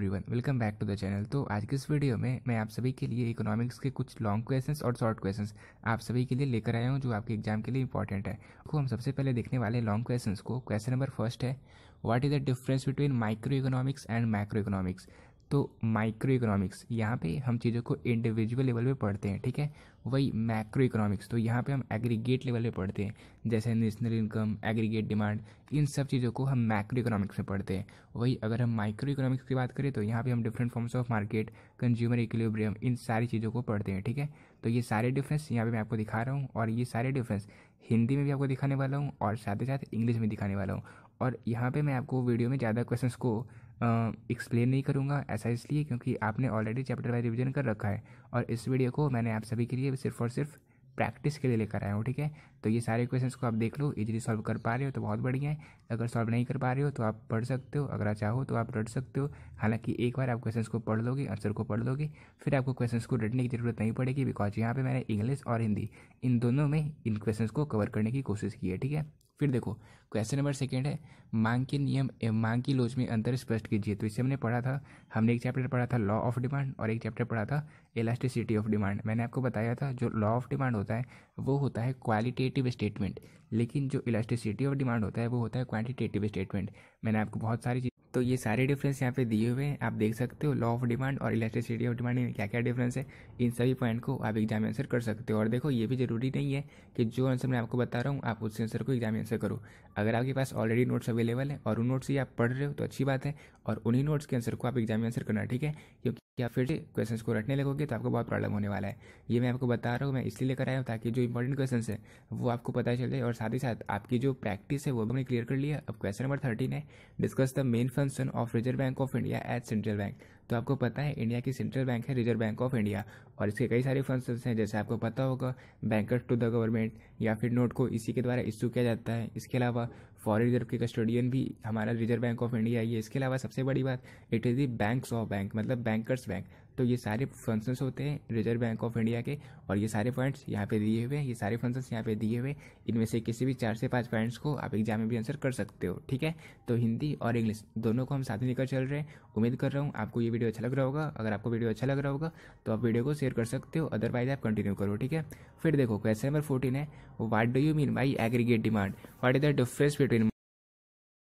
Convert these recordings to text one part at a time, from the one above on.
Everyone, welcome back to the channel. तो आज की इस वीडियो में मैं आप सभी के लिए इकोनॉमिक्स के कुछ लॉन्ग क्वेश्चंस और शॉर्ट क्वेश्चंस आप सभी के लिए लेकर आया हूं जो आपके एग्जाम के लिए इंपॉर्टेंट है। तो हम सबसे पहले देखने वाले लॉन्ग क्वेश्चंस को। क्वेश्चन नंबर फर्स्ट है, what is the difference between micro economics and macro economics. तो माइक्रो इकोनॉमिक्स यहाँ पे हम चीज़ों को इंडिविजुअल लेवल पे पढ़ते हैं, ठीक है। वही मैक्रो इकोनॉमिक्स तो यहाँ पे हम एग्रीगेट लेवल पे पढ़ते हैं, जैसे नेशनल इनकम, एग्रीगेट डिमांड, इन सब चीज़ों को हम मैक्रो इकोनॉमिक्स में पढ़ते हैं। वही अगर हम माइक्रो इकोनॉमिक्स की बात करें तो यहाँ पे हम different forms of market, consumer equilibrium, इन सारी चीज़ों को पढ़ते हैं, ठीक है। तो ये सारे डिफरेंस यहाँ पे मैं आपको दिखा रहा हूँ और ये सारे डिफरेंस हिंदी में भी आपको दिखाने वाला हूँ और साथ ही साथ इंग्लिश में दिखाने वाला हूँ। और यहाँ पे मैं आपको वीडियो में ज़्यादा क्वेश्चंस को एक्सप्लेन नहीं करूँगा, ऐसा इसलिए क्योंकि आपने ऑलरेडी चैप्टर वाइज रिवीजन कर रखा है और इस वीडियो को मैंने आप सभी के लिए सिर्फ और सिर्फ प्रैक्टिस के लिए लेकर आया हूँ, ठीक है। तो ये सारे क्वेश्चंस को आप देख लो, इजीली सॉल्व कर पा रहे हो तो बहुत बढ़िया है। अगर सॉल्व नहीं कर पा रहे हो तो आप पढ़ सकते हो, अगर आप चाहो तो आप रट सकते हो। हालांकि एक बार आप क्वेश्चंस को पढ़ लोगे, आंसर को पढ़ लोगे, फिर आपको क्वेश्चंस को रटने की ज़रूरत नहीं पड़ेगी, बिकॉज यहाँ पे मैंने इंग्लिश और हिंदी इन दोनों में इन क्वेश्चंस को कवर करने की कोशिश की है, ठीक है। फिर देखो क्वेश्चन नंबर सेकेंड है, मांग के नियम एवं मांग की लोच में अंतर स्पष्ट कीजिए। तो इसे हमने पढ़ा था, हमने एक चैप्टर पढ़ा था लॉ ऑफ डिमांड और एक चैप्टर पढ़ा था इलास्टिसिटी ऑफ डिमांड। मैंने आपको बताया था जो लॉ ऑफ डिमांड होता है वो होता है क्वालिटेटिव स्टेटमेंट, लेकिन जो इलास्टिसिटी ऑफ डिमांड होता है वो होता है क्वांटिटेटिव स्टेटमेंट। मैंने आपको बहुत सारी तो ये सारे डिफरेंस यहाँ पे दिए हुए हैं, आप देख सकते हो। लॉ ऑफ डिमांड और इलास्टिसिटी ऑफ डिमांड में क्या क्या डिफरेंस है, इन सभी पॉइंट को आप एग्जाम में आंसर कर सकते हो। और देखो ये भी जरूरी नहीं है कि जो आंसर मैं आपको बता रहा हूँ आप उस आंसर को एग्जाम में आंसर करो। अगर आपके पास ऑलरेडी नोट्स अवेलेबल है और उन नोट्स से आप पढ़ रहे हो तो अच्छी बात है, और उन्हीं नोट्स के आंसर को आप एग्जाम में आंसर करना, ठीक है। क्योंकि आप फिर से क्वेश्चन को रटने लगोगे तो आपको बहुत प्रॉब्लम होने वाला है। ये मैं आपको बता रहा हूँ, मैं इसलिए लेकर आया हूँ ताकि जो इंपॉर्टेंट क्वेश्चन है वो आपको पता चल जाए और साथ ही साथ आपकी जो प्रैक्टिस है वो भी हमने क्लियर कर लिया। अब क्वेश्चन नंबर 13 है, discuss the main function of reserve bank of India as central bank. तो आपको पता है इंडिया की सेंट्रल बैंक है रिजर्व बैंक ऑफ इंडिया, और इसके कई सारे फंक्शंस हैं, जैसे आपको पता होगा बैंकर्स टू द गवर्नमेंट, या फिर नोट को इसी के द्वारा इशू किया जाता है। इसके अलावा फॉरेन रिजर्व के कस्टोडियन भी हमारा रिजर्व बैंक ऑफ इंडिया ही है। इसके अलावा सबसे बड़ी बात, it is the banks of bank, मतलब बैंकर्स बैंक। तो ये सारे फंक्शंस होते हैं रिजर्व बैंक ऑफ इंडिया के, और ये सारे पॉइंट्स यहाँ पे दिए हुए हैं, ये सारे फंक्शंस यहाँ पे दिए हुए। इनमें से किसी भी 4 से 5 पॉइंट्स को आप एग्जाम में भी आंसर कर सकते हो, ठीक है। तो हिंदी और इंग्लिश दोनों को हम साथ में लेकर चल रहे हैं। उम्मीद कर रहा हूँ आपको ये वीडियो अच्छा लग रहा होगा। अगर आपको वीडियो अच्छा लग रहा होगा तो आप वीडियो को शेयर कर सकते हो, अदरवाइज आप कंटिन्यू करो, ठीक है। फिर देखो क्वेश्चन नंबर 14 है, what do you mean by aggregate demand, what is the difference between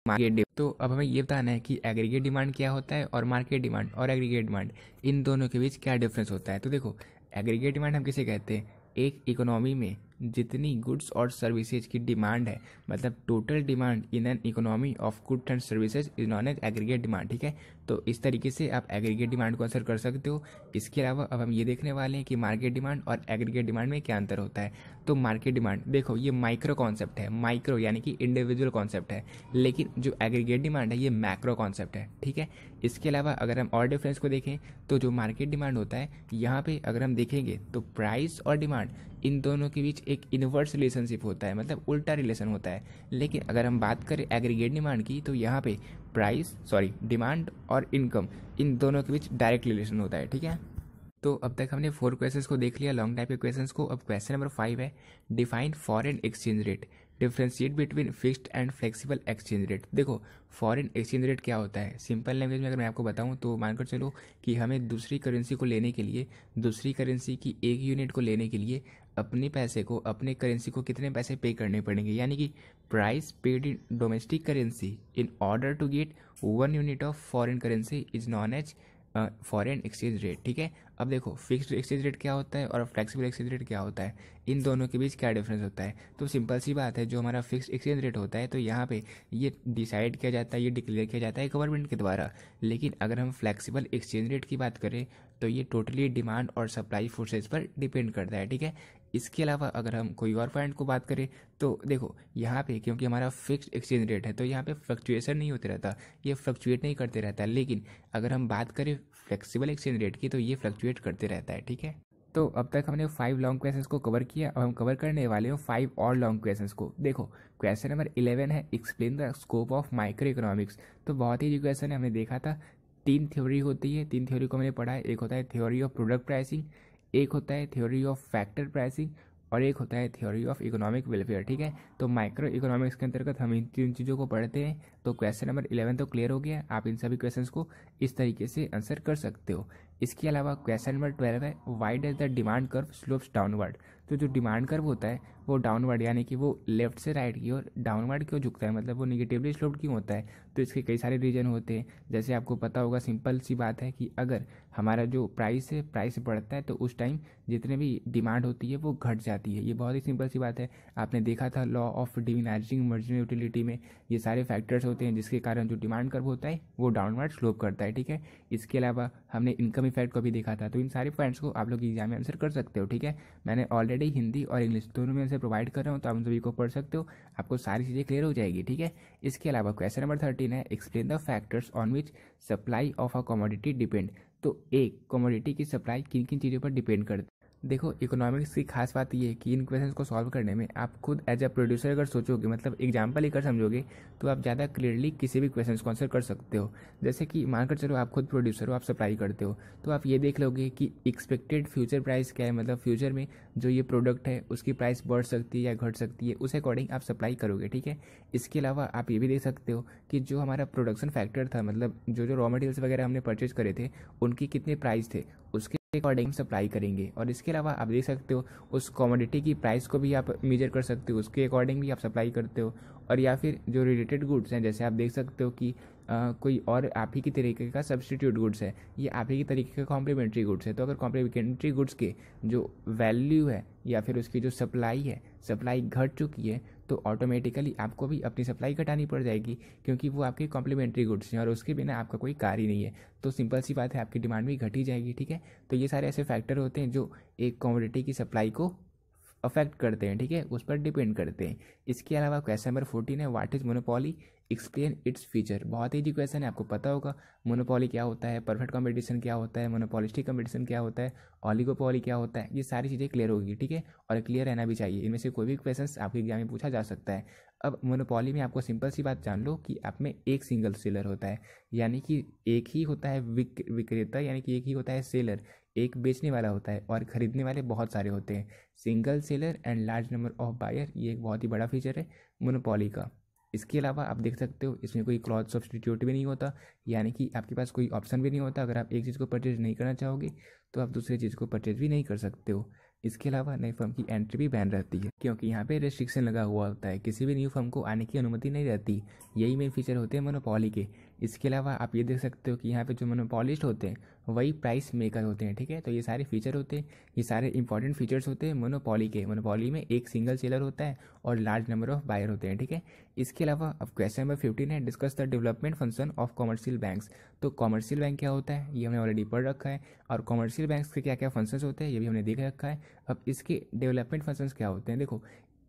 market. तो अब हमें ये बताना है कि एग्रीगेट डिमांड क्या होता है और मार्केट डिमांड और एग्रीगेट डिमांड इन दोनों के बीच क्या डिफरेंस होता है। तो देखो एग्रीगेट डिमांड हम किसे कहते हैं, एक इकोनॉमी में जितनी गुड्स और सर्विसेज की डिमांड है, मतलब total demand in an economy of goods and services is known as aggregate demand, ठीक है। तो इस तरीके से आप एग्रीगेट डिमांड को आंसर कर सकते हो। इसके अलावा अब हम ये देखने वाले हैं कि मार्केट डिमांड और एग्रीगेट डिमांड में क्या अंतर होता है। तो मार्केट डिमांड देखो ये माइक्रो कॉन्सेप्ट है, माइक्रो यानी कि इंडिविजुअल कॉन्सेप्ट है, लेकिन जो एग्रीगेट डिमांड है ये मैक्रो कॉन्सेप्ट है, ठीक है। इसके अलावा अगर हम और डिफरेंस को देखें तो जो मार्केट डिमांड होता है यहाँ पे अगर हम देखेंगे तो प्राइस और डिमांड इन दोनों के बीच एक इनवर्स रिलेशनशिप होता है, मतलब उल्टा रिलेशन होता है। लेकिन अगर हम बात करें एग्रीगेट डिमांड की तो यहाँ पे डिमांड और इनकम इन दोनों के बीच डायरेक्ट रिलेशन होता है, ठीक है। तो अब तक हमने 4 क्वेश्चंस को देख लिया, लॉन्ग टाइप के क्वेश्चंस को। अब क्वेश्चन नंबर 5 है, define foreign exchange rate, differentiate between fixed and flexible exchange rate. देखो फॉरेन एक्सचेंज रेट क्या होता है, सिंपल लैंग्वेज में अगर मैं आपको बताऊं तो मानकर चलो कि हमें दूसरी करेंसी को लेने के लिए, दूसरी करेंसी की एक यूनिट को लेने के लिए अपने पैसे को, अपने करेंसी को कितने पैसे पे करने पड़ेंगे, यानी कि price paid in domestic currency in order to get 1 unit of foreign currency is known as foreign exchange rate, ठीक है। अब देखो फिक्स्ड एक्सचेंज रेट क्या होता है और फ्लेक्सिबल एक्सचेंज रेट क्या होता है, इन दोनों के बीच क्या डिफरेंस होता है। तो सिंपल सी बात है, जो हमारा फिक्स्ड एक्सचेंज रेट होता है तो यहाँ पे ये डिसाइड किया जाता है, ये डिक्लेयर किया जाता है गवर्नमेंट के द्वारा। लेकिन अगर हम फ्लेक्सिबल एक्सचेंज रेट की बात करें तो ये टोटली डिमांड और सप्लाई फोर्सेज पर डिपेंड करता है, ठीक है। इसके अलावा अगर हम कोई और पॉइंट को बात करें तो देखो यहाँ पे क्योंकि हमारा फिक्स्ड एक्सचेंज रेट है तो यहाँ पे फ्लक्चुएशन नहीं होते रहता, ये फ्लक्चुएट नहीं करते रहता। लेकिन अगर हम बात करें फ्लेक्सिबल एक्सचेंज रेट की तो ये फ्लक्चुएट करते रहता है, ठीक है। तो अब तक हमने 5 लॉन्ग क्वेश्चंस को कवर किया, अब हम कवर करने वाले हो 5 और लॉन्ग क्वेश्चंस को। देखो क्वेश्चन नंबर 11 है, explain the scope of micro economics. तो बहुत ही क्वेश्चन है, हमने देखा था 3 थ्योरी होती है, 3 थ्योरी को हमने पढ़ा है। एक होता है थ्योरी ऑफ प्रोडक्ट प्राइसिंग, एक होता है थ्योरी ऑफ फैक्टर प्राइसिंग, और एक होता है थ्योरी ऑफ इकोनॉमिक वेलफेयर, ठीक है। तो माइक्रो इकोनॉमिक्स के अंतर्गत हम इन तीन चीज़ों को पढ़ते हैं। तो क्वेश्चन नंबर 11 तो क्लियर हो गया, आप इन सभी क्वेश्चंस को इस तरीके से आंसर कर सकते हो। इसके अलावा क्वेश्चन नंबर 12 है, why does the demand curve slopes downward. तो जो डिमांड कर्व होता है वो डाउनवर्ड यानी कि वो लेफ्ट से राइट की ओर डाउनवर्ड क्यों झुकता है, मतलब वो निगेटिवली स्लोप्ड क्यों होता है। तो इसके कई सारे रीजन होते हैं। जैसे आपको पता होगा, सिंपल सी बात है कि अगर हमारा जो प्राइस है प्राइस बढ़ता है तो उस टाइम जितने भी डिमांड होती है वो घट जाती है। ये बहुत ही सिंपल सी बात है। आपने देखा था law of diminishing marginal utility में ये सारे फैक्टर्स होते हैं जिसके कारण जो डिमांड कर्व होता है वो डाउनवर्ड स्लोप करता है, ठीक है। इसके अलावा हमने इनकम इफेक्ट को भी देखा था। तो इन सारे पॉइंट्स को आप लोग एग्जाम में आंसर कर सकते हो, ठीक है। मैंने ऑलरेडी हिंदी और इंग्लिश दोनों में आंसर प्रोवाइड कर रहा हूँ, तो आप सभी को पढ़ सकते हो, आपको सारी चीज़ें क्लियर हो जाएगी, ठीक है। इसके अलावा क्वेश्चन नंबर 13 है, explain the factors on which supply of a commodity depend. तो एक कमोडिटी की सप्लाई किन किन चीज़ों पर डिपेंड करती है। देखो, इकोनॉमिक्स की खास बात ये है कि इन क्वेश्चंस को सॉल्व करने में आप खुद एज अ प्रोड्यूसर अगर सोचोगे, मतलब एग्जाम्पल लेकर समझोगे, तो आप ज़्यादा क्लियरली किसी भी क्वेश्चंस को आंसर कर सकते हो। जैसे कि मानकर चलो आप खुद प्रोड्यूसर हो, आप सप्लाई करते हो, तो आप ये देख लोगे कि एक्सपेक्टेड फ्यूचर प्राइस क्या है, मतलब फ्यूचर में जो ये प्रोडक्ट है उसकी प्राइस बढ़ सकती है या घट सकती है, उस अकॉर्डिंग आप सप्लाई करोगे, ठीक है। इसके अलावा आप ये भी देख सकते हो कि जो हमारा प्रोडक्शन फैक्टर था, मतलब जो रॉ मटेरियल्स वगैरह हमने परचेज करे थे उनके कितने प्राइस थे, उसके अकॉर्डिंग सप्लाई करेंगे। और इसके अलावा आप देख सकते हो उस कमोडिटी की प्राइस को भी आप मेजर कर सकते हो, उसके अकॉर्डिंग भी आप सप्लाई करते हो। और या फिर जो रिलेटेड गुड्स हैं, जैसे आप देख सकते हो कि कोई और आप ही की तरीके का सब्सटीट्यूट गुड्स है, ये आप ही की तरीके का कॉम्प्लीमेंट्री गुड्स है। तो अगर कॉम्प्लीमेंट्री गुड्स के जो वैल्यू है या फिर उसकी जो सप्लाई है, सप्लाई घट चुकी है, तो ऑटोमेटिकली आपको भी अपनी सप्लाई घटानी पड़ जाएगी, क्योंकि वो आपके कॉम्प्लीमेंट्री गुड्स हैं और उसके बिना आपका कोई कार्य ही नहीं है। तो सिंपल सी बात है, आपकी डिमांड भी घटी जाएगी, ठीक है। तो ये सारे ऐसे फैक्टर होते हैं जो एक कमोडिटी की सप्लाई को अफेक्ट करते हैं, ठीक है, उस पर डिपेंड करते हैं। इसके अलावा क्वेश्चन नंबर 14 है, what is monopoly, explain its feature. बहुत ईजी क्वेश्चन है, आपको पता होगा मोनोपोली क्या होता है, परफेक्ट कंपटीशन क्या होता है, मोनोपोलिस्टिक कंपटीशन क्या होता है, ऑलिगोपोली क्या होता है, ये सारी चीज़ें क्लियर होगी, ठीक है। और क्लियर रहना भी चाहिए, इनमें से कोई भी क्वेश्चन आपके एग्जाम में पूछा जा सकता है। अब मोनोपोली में आपको सिंपल सी बात जान लो कि आप में एक सिंगल सेलर होता है, यानी कि एक ही होता है विक्रेता, यानी कि एक ही होता है सेलर, एक बेचने वाला होता है और खरीदने वाले बहुत सारे होते हैं। Single seller and large number of buyer, ये एक बहुत ही बड़ा फीचर है मोनोपोली का। इसके अलावा आप देख सकते हो इसमें कोई क्रॉस सब्सटीट्यूट भी नहीं होता, यानी कि आपके पास कोई ऑप्शन भी नहीं होता। अगर आप एक चीज़ को परचेज नहीं करना चाहोगे तो आप दूसरी चीज़ को परचेज भी नहीं कर सकते हो। इसके अलावा नई फर्म की एंट्री भी बैन रहती है, क्योंकि यहाँ पे रेस्ट्रिक्शन लगा हुआ होता है, किसी भी न्यू फर्म को आने की अनुमति नहीं रहती। यही मेन फीचर होते हैं मोनोपोली के। इसके अलावा आप ये देख सकते हो कि यहाँ पे जो मोनोपोलिस्ट होते हैं वही प्राइस मेकर होते हैं, ठीक है। तो ये सारे फीचर होते हैं, ये सारे इंपॉर्टेंट फीचर्स होते हैं मोनोपोली के। मोनोपोली में एक सिंगल सेलर होता है और लार्ज नंबर ऑफ बायर होते हैं, ठीक है। इसके अलावा अब क्वेश्चन नंबर 15 है, discuss the development function of commercial banks. तो कॉमर्शियल बैंक क्या होता है ये हमने ऑलरेडी पढ़ रखा है, और कॉमर्शियल बैंक्स के क्या क्या फंक्शंस होते हैं ये भी हमने देख रखा है। अब इसके डेवलपमेंट फंक्शंस क्या होते हैं, देखो,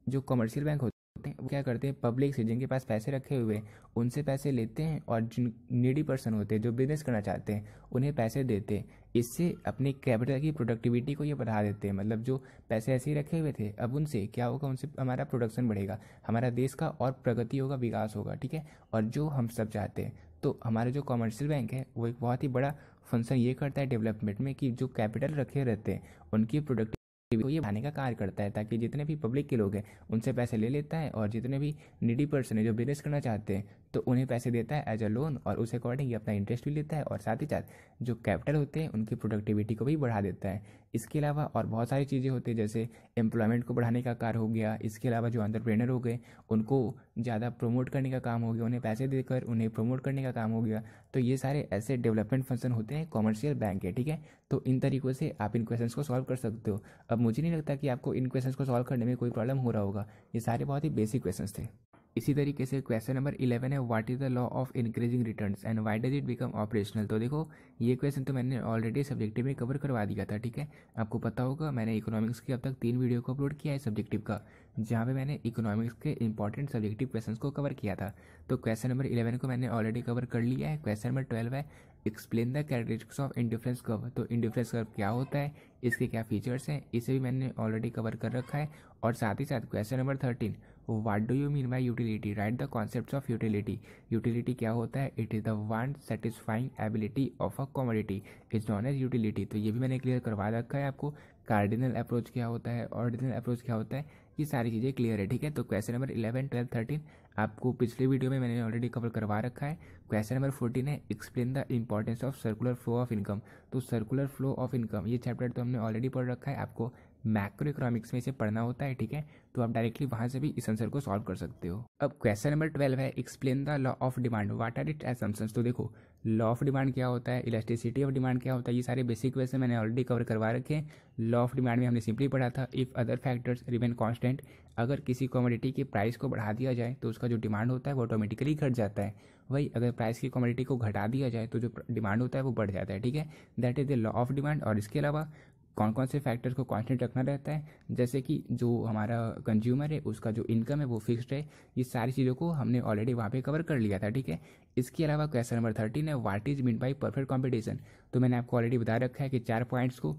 जो कॉमर्शियल बैंक होते हैं वो क्या करते हैं, पब्लिक से जिनके पास पैसे रखे हुए हैं उनसे पैसे लेते हैं, और जिन नीडी पर्सन होते हैं जो बिजनेस करना चाहते हैं उन्हें पैसे देते हैं। इससे अपनी कैपिटल की प्रोडक्टिविटी को ये बढ़ा देते हैं, मतलब जो पैसे ऐसे ही रखे हुए थे अब उनसे क्या होगा, उनसे हमारा प्रोडक्शन बढ़ेगा, हमारा देश का और प्रगति होगा, विकास होगा, ठीक है। और जो हम सब चाहते हैं, तो हमारा जो कॉमर्शियल बैंक है वो एक बहुत ही बड़ा फंक्शन ये करता है डेवलपमेंट में, कि जो कैपिटल रखे रहते हैं उनकी प्रोडक्टिविटी को ये बढ़ाने का कार्य करता है, ताकि जितने भी पब्लिक के लोग हैं उनसे पैसे ले लेता है, और जितने भी नीडी पर्सन है जो बिजनेस करना चाहते हैं तो उन्हें पैसे देता है एज अ लोन, और उस अकॉर्डिंग ये अपना इंटरेस्ट भी लेता है, और साथ ही साथ जो कैपिटल होते हैं उनकी प्रोडक्टिविटी को भी बढ़ा देता है। इसके अलावा और बहुत सारी चीज़ें होती हैं, जैसे एम्प्लॉयमेंट को बढ़ाने का कार्य हो गया। इसके अलावा जो एंटरप्रेन्योर हो गए उनको ज़्यादा प्रमोट करने का काम हो गया, उन्हें पैसे देकर उन्हें प्रमोट करने का काम हो गया। तो ये सारे ऐसे डेवलपमेंट फंक्शन होते हैं कॉमर्शियल बैंक के, ठीक है। तो इन तरीक़ों से आप इन क्वेश्चंस को सॉल्व कर सकते हो। अब मुझे नहीं लगता कि आपको इन क्वेश्चंस को सॉल्व करने में कोई प्रॉब्लम हो रहा होगा, ये सारे बहुत ही बेसिक क्वेश्चंस थे। इसी तरीके से क्वेश्चन नंबर 11 है, what is the law of increasing returns and why does it become operational. तो देखो, ये क्वेश्चन तो मैंने ऑलरेडी सब्जेक्टिव में कवर करवा दिया था, ठीक है। आपको पता होगा मैंने इकोनॉमिक्स की अब तक 3 वीडियो को अपलोड किया है सब्जेक्टिव का, जहाँ पे मैंने इकोनॉमिक्स के इंपॉर्टेंट सब्जेक्टिव क्वेश्चंस को कवर किया था। तो क्वेश्चन नंबर 11 को मैंने ऑलरेडी कवर कर लिया है। क्वेश्चन नंबर 12 है, explain the characteristics of indifference curve. तो इंडिफरेंस कर्व क्या होता है, इसके क्या फीचर्स हैं, इसे भी मैंने ऑलरेडी कवर कर रखा है। और साथ ही साथ question number 13, what do you mean by utility, write the concepts of utility. Utility क्या होता है, it is the want satisfying ability of a commodity is known as utility. तो ये भी मैंने क्लियर करवा रखा है आपको। कार्डिनल अप्रोच क्या होता है, ऑर्डिनल अप्रोच क्या होता है, ये सारी चीज़ें क्लियर है, ठीक है। तो क्वेश्चन नंबर 11, 12, 13 आपको पिछले वीडियो में मैंने ऑलरेडी कवर करवा रखा है। क्वेश्चन नंबर 14 है explain the importance of circular flow of income. तो सर्कुलर फ्लो ऑफ इनकम ये चैप्टर तो हमने ऑलरेडी पढ़ रखा है, आपको मैक्रो इकोनॉमिक्स में इसे पढ़ना होता है, ठीक है। तो आप डायरेक्टली वहाँ से भी इस आंसर को सॉल्व कर सकते हो। अब क्वेश्चन नंबर 12 है explain the law of demand, what are its assumptions. तो देखो लॉ ऑफ डिमांड क्या होता है, इलास्टिसिटी ऑफ डिमांड क्या होता है, ये सारे बेसिक क्वेश्चन मैंने ऑलरेडी कवर करवा रखे हैं। लॉ ऑफ डिमांड में हमने सिंपली पढ़ा था, if other factors remain constant, अगर किसी कमोडिटी की प्राइस को बढ़ा दिया जाए तो उसका जो डिमांड होता है वो ऑटोमेटिकली घट जाता है। वही अगर प्राइस की कमोडिटी को घटा दिया जाए तो जो डिमांड होता है वो बढ़ जाता है, ठीक है। That is the law of demand. और इसके अलावा कौन कौन से फैक्टर्स को कांस्टेंट रखना रहता है, जैसे कि जो हमारा कंज्यूमर है उसका जो इनकम है वो फिक्स्ड है। ये सारी चीज़ों को हमने ऑलरेडी वहाँ पे कवर कर लिया था, ठीक है। इसके अलावा क्वेश्चन नंबर 13 है what is mean by perfect competition. तो मैंने आपको ऑलरेडी बता रखा है कि 4 पॉइंट्स को,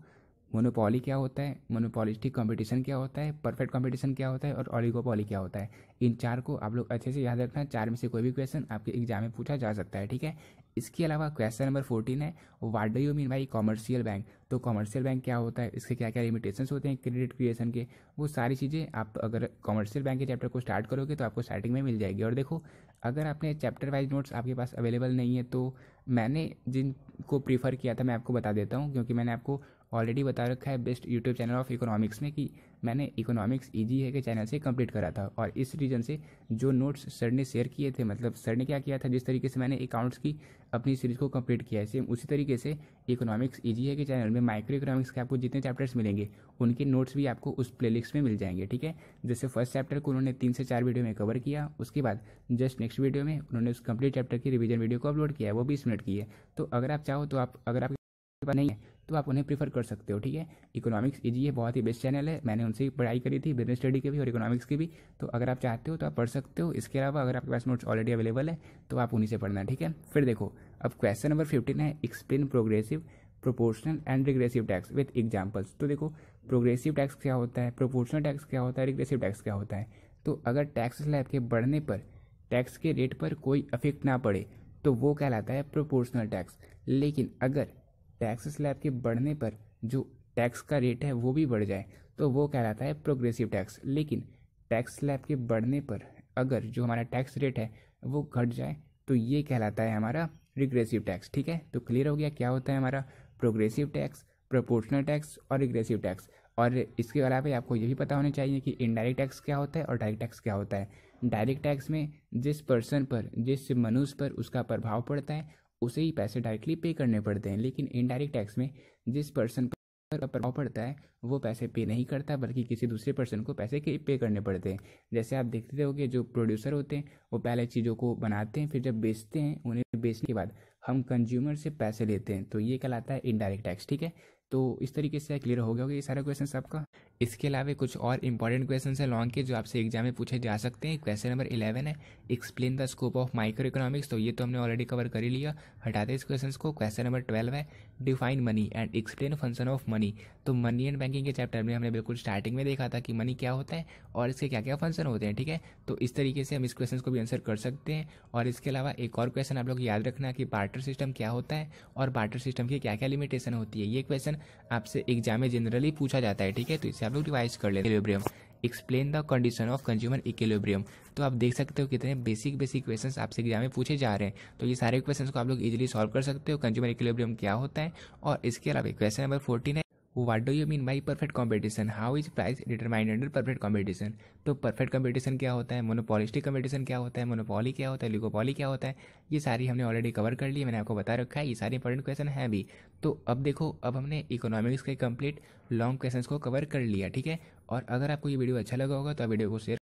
मोनोपॉली क्या होता है, मोनोपॉलिस्टिक कंपटीशन क्या होता है, परफेक्ट कंपटीशन क्या होता है और ऑलिगोपॉली क्या होता है। इन 4 को आप लोग अच्छे से याद रखना, 4 में से कोई भी क्वेश्चन आपके एग्जाम में पूछा जा सकता है, ठीक है। इसके अलावा क्वेश्चन नंबर 14 है what do you mean by commercial bank. तो कॉमर्शियल बैंक क्या होता है, इसके क्या क्या लिमिटेशंस होते हैं क्रेडिट क्रिएशन के, वो सारी चीज़ें आप अगर कॉमर्शियल बैंक के चैप्टर को स्टार्ट करोगे तो आपको स्टार्टिंग में मिल जाएगी। और देखो अगर आपने चैप्टर वाइज नोट्स आपके पास अवेलेबल नहीं है तो मैंने जिनको प्रीफर किया था मैं आपको बता देता हूँ, क्योंकि मैंने आपको ऑलरेडी बता रखा है best YouTube channel of economics में कि मैंने इकोनॉमिक्स ईजी है के चैनल से कंप्लीट करा था। और इस रीजन से जो नोट्स सर ने शेयर किए थे, मतलब सर ने क्या किया था, जिस तरीके से मैंने अकाउंट्स की अपनी सीरीज़ को कंप्लीट किया है सेम उसी तरीके से इकोनॉमिक्स ईजी है के चैनल में माइक्रो इकोनॉमिक्स के आपको जितने चैप्टर्स मिलेंगे उनके नोट्स भी आपको उस प्लेलिस्ट में मिल जाएंगे, ठीक है। जैसे फर्स्ट चैप्टर को उन्होंने 3 से 4 वीडियो में कवर किया, उसके बाद जस्ट नेक्स्ट वीडियो में उन्होंने उस कंप्लीट चैप्टर की रिवीजन वीडियो को अपलोड किया है, वो 20 मिनट की है। तो अगर आप चाहो तो आप, अगर आपके पास नहीं है तो आप उन्हें प्रीफर कर सकते हो, ठीक है। इकोनॉमिक्स ईजी है बहुत ही बेस्ट चैनल है, मैंने उनसे पढ़ाई करी थी बिजनेस स्टडी के भी और इकोनॉमिक्स की भी। तो अगर आप चाहते हो तो आप पढ़ सकते हो। इसके अलावा अगर आपके पास नोट्स ऑलरेडी अवेलेबल है तो आप उन्हीं से पढ़ना, ठीक है। फिर देखो अब क्वेश्चन नंबर 15 है explain progressive, proportional and regressive tax with examples. तो देखो प्रोग्रेसिव टैक्स क्या होता है, प्रोपोर्शनल टैक्स क्या होता है, रिग्रेसिव टैक्स क्या होता है। तो अगर टैक्स स्लैब के बढ़ने पर टैक्स के रेट पर कोई इफेक्ट ना पड़े तो वो कहलाता है प्रोपोर्शनल टैक्स। लेकिन अगर टैक्स स्लैब के बढ़ने पर जो टैक्स का रेट है वो भी बढ़ जाए तो वो कहलाता है प्रोग्रेसिव टैक्स। लेकिन टैक्स स्लैब के बढ़ने पर अगर जो हमारा टैक्स रेट है वो घट जाए तो ये कहलाता है हमारा रिग्रेसिव टैक्स, ठीक है। तो क्लियर हो गया क्या होता है हमारा प्रोग्रेसिव टैक्स, प्रोपोर्शनल टैक्स और रिग्रेसिव टैक्स। और इसके अलावा आपको ये भी पता होना चाहिए कि इनडायरेक्ट टैक्स क्या होता है और डायरेक्ट टैक्स क्या होता है। डायरेक्ट टैक्स में जिस पर्सन पर, जिस मनुष्य पर उसका प्रभाव पड़ता है उसे ही पैसे डायरेक्टली पे करने पड़ते हैं। लेकिन इनडायरेक्ट टैक्स में जिस पर्सन पर प्रभाव पड़ता है वो पैसे पे नहीं करता बल्कि किसी दूसरे पर्सन को पैसे पे करने पड़ते हैं। जैसे आप देखते होगे जो प्रोड्यूसर होते हैं वो पहले चीज़ों को बनाते हैं, फिर जब बेचते हैं उन्हें बेचने के बाद हम कंज्यूमर से पैसे लेते हैं, तो ये कहलाता है इनडायरेक्ट टैक्स, ठीक है। तो इस तरीके से क्लियर हो गया होगा ये सारा क्वेश्चन आपका। इसके अलावा कुछ और इंपॉर्टेंट क्वेश्चन है लॉन्ग के जो आपसे एग्जाम में पूछे जा सकते हैं। क्वेश्चन नंबर 11 है explain the scope of micro economics. तो ये तो हमने ऑलरेडी कवर कर ही लिया, हटाते इस क्वेश्चन को। क्वेश्चन नंबर 12 है define money and explain function of money. तो मनी एंड बैंकिंग के चैप्टर में हमने बिल्कुल स्टार्टिंग में देखा था कि मनी क्या होता है और इसके क्या क्या फंक्शन होते हैं, ठीक है। तो इस तरीके से हम इस क्वेश्चन को भी आंसर कर सकते हैं। और इसके अलावा एक और क्वेश्चन आप लोग याद रखना कि बार्टर सिस्टम क्या होता है और बार्टर सिस्टम की क्या क्या लिमिटेशन होती है। ये क्वेश्चन आपसे एग्जाम में जनरली पूछा जाता है, ठीक है। तो इसे आप लोग रिवाइज कर लेते हैं। Equilibrium, explain the condition of consumer equilibrium. तो आप देख सकते हो कितने बेसिक क्वेश्चंस आपसे एग्जाम में पूछे जा रहे हैं। तो ये सारे क्वेश्चंस को आप लोग इजीली सॉल्व कर सकते हो। कंज्यूमर इक्विलिब्रियम क्या होता है और इसके अलावा क्वेश्चन नंबर 14 है what do you mean by perfect competition, how is price determined under perfect competition. तो परफेक्ट कॉम्पिटिशन क्या होता है, मोनोपॉलिस्टिक कॉम्पिटिशन क्या होता है, मोनोपॉली क्या होता है, लिगोपॉली क्या होता है, ये सारी हमने ऑलरेडी कवर कर ली है, मैंने आपको बता रखा है। ये सारे इंपॉर्टेंट क्वेश्चन हैं भी। तो अब देखो अब हमने इकोनॉमिक्स के कंप्लीट लॉन्ग क्वेश्चन को कवर कर लिया, ठीक है। और अगर आपको ये वीडियो अच्छा लगा होगा तो आप वीडियो को शेयर